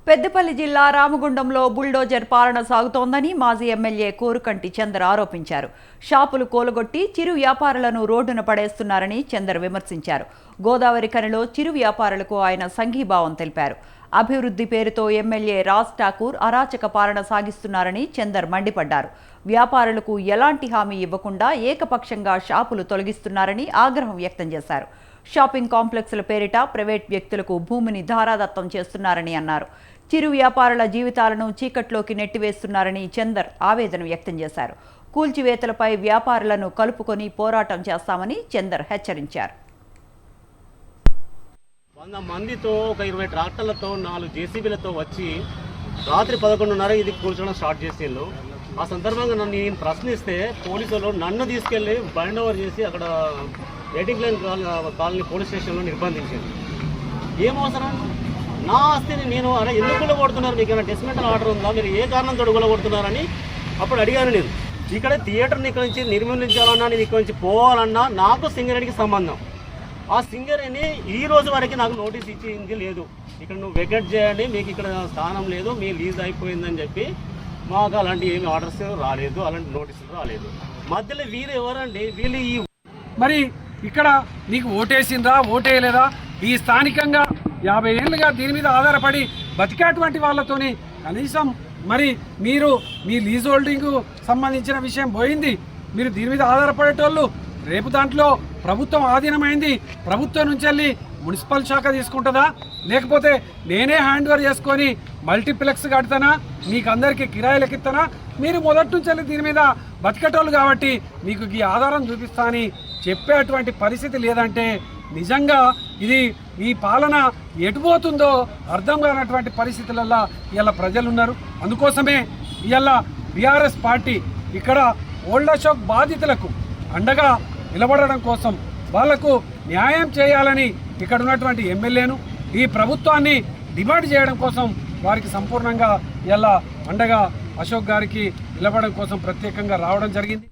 పెద్దపల్లి జిల్లా రామగుండంలో బుల్డోజర్ పాలన సాగుతోందని మాజీ ఎమ్మెల్యే కోరుకంటి చందర్ ఆరోపించారు. షాపులు కూలగొట్టి చిరు వ్యాపారులను రోడ్డున పడేస్తున్నారని చందర్ విమర్శించారు. గోదావరి ఖనిలో చిరు వ్యాపారులకు ఆయన సంఘీభావం తెలిపారు. అభివృద్ధి పేరుతో ఎమ్మెల్యే రాజ్ ఠాకూర్ అరాచక పాలన సాగిస్తున్నారని చందర్ మండిపడ్డారు. వ్యాపారులకు ఎలాంటి హామీ ఇవ్వకుండా ఏకపక్షంగా షాపులు తొలగిస్తున్నారని ఆగ్రహం వ్యక్తం చేశారు. షాపింగ్ కాంప్లెక్స్ల పేరిట ప్రైవేట్ వ్యక్తులకు భూమిని ధారాదత్తం చేస్తున్నారని అన్నారు. చిరు వ్యాపారుల జీవితాలను చీకట్లోకి నెట్టివేస్తున్నారని చందర్ ఆవేదన వ్యక్తం చేశారు. కూల్చివేతలపై వ్యాపారులను కలుపుకొని పోరాటం చేస్తామని చందర్ హెచ్చరించారు. 100 మందితో ఒక 20 ట్రాక్టర్లతో 4 జేసీబీలతో వచ్చి రాత్రి 11:30 ఇది కూల్చడం స్టార్ట్ చేసేళ్ళు. ఆ సందర్భంగా నేను ప్రశ్నిస్తే పోలీసులు నన్ను తీసుకెళ్లి బైండ్ ఓవర్ చేసి అక్కడ వెయిటింగ్ లైన్ కాలనీ పోలీస్ స్టేషన్లో నిర్బంధించింది. ఏమవసరం? నా ఆస్తిని నేను అరే ఎందుకు కూలగొడుతున్నారు, మీకు ఏమైనా డిస్మెంటల్ ఆర్డర్ ఉందా, మీరు ఏ కారణంతో కూలగొడుతున్నారని అప్పుడు అడిగాను. నేను ఇక్కడ థియేటర్ని ఇక్కడ నుంచి నిర్మూలించాలన్నా, నేను ఇక్కడ నుంచి పోవాలన్నా నాకు సింగరేణికి సంబంధం. ఆ సింగరేణి ఈ రోజు వరకు నాకు నోటీస్ ఇచ్చింది లేదు. ఇక్కడ నువ్వు వెకెట్ చేయండి, మీకు ఇక్కడ స్థానం లేదు, మీ లీజ్ అయిపోయిందని చెప్పి మాకు అలాంటి ఏమి ఆర్డర్స్ రాలేదు, అలాంటి నోటీసులు రాలేదు. మధ్యలో వీళ్ళు ఎవరండి? వీళ్ళు ఈ మరి ఇక్కడ నీకు ఓటేసిందా ఓటేయలేదా? ఈ స్థానికంగా 50 ఏళ్ళుగా దీని మీద ఆధారపడి బతికేటువంటి వాళ్ళతోని కనీసం మరి మీరు మీ లీజ్ హోల్డింగ్ సంబంధించిన విషయం పోయింది. మీరు దీని మీద ఆధారపడేటోళ్ళు రేపు దాంట్లో ప్రభుత్వం ఆధీనమైంది, ప్రభుత్వం నుంచి వెళ్ళి మున్సిపల్ శాఖ తీసుకుంటుందా, లేకపోతే నేనే హ్యాండ్ ఓవర్ చేసుకొని మల్టీప్లెక్స్ కడతానా, మీకు అందరికీ కిరాయిలకి ఇస్తానా? మీరు మొదటి నుంచి వెళ్ళి దీని మీద బతికేటోళ్ళు కాబట్టి మీకు ఈ ఆధారం చూపిస్తా అని చెప్పేటువంటి పరిస్థితి లేదంటే నిజంగా ఇది ఈ పాలన ఎటుపోతుందో అర్థం కానటువంటి పరిస్థితులలో ఇవాళ ప్రజలు ఉన్నారు. అందుకోసమే ఇవాళ బీఆర్ఎస్ పార్టీ ఇక్కడ ఓల్డ్ అశోక్ బాధితులకు అండగా నిలబడడం కోసం వాళ్లకు న్యాయం చేయాలని ఇక్కడ ఉన్నటువంటి ఎమ్మెల్యేను ఈ ప్రభుత్వాన్ని డిమాండ్ చేయడం కోసం వారికి సంపూర్ణంగా ఇలా అండగా అశోక్ గారికి నిలబడడం కోసం ప్రత్యేకంగా రావడం జరిగింది.